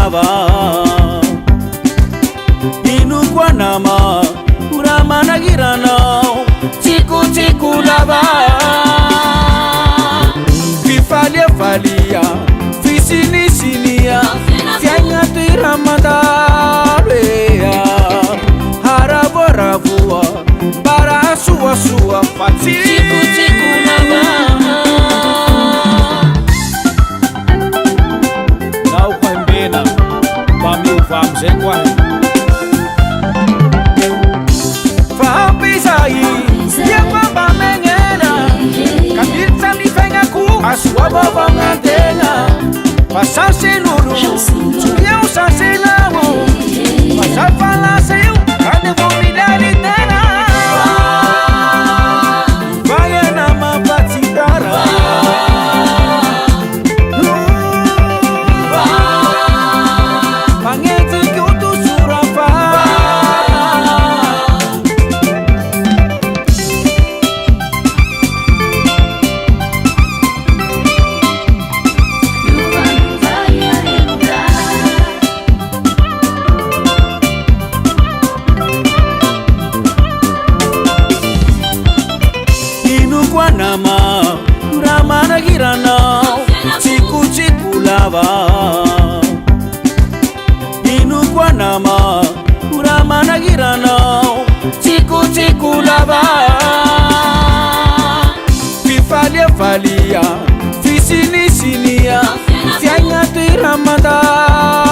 lava Inuk wanama Uramana giranao Tiku lava Fifalia falia Fisini Tianya tiramadalea Haraboravua Bara sua Fati Tiku lava Kau pembena Pamiu fam sequai Asua baba ngantena Pasase lulu Suya usase lawo Pasafala sayo Kade bomidari tena Vaya nama patsidara Pangeti kutu surapa Nama Uramana giranao Tiku lava Inuk wanama Uramana giranao Tiku lava Fifalia Fisini Tianya tiramadalea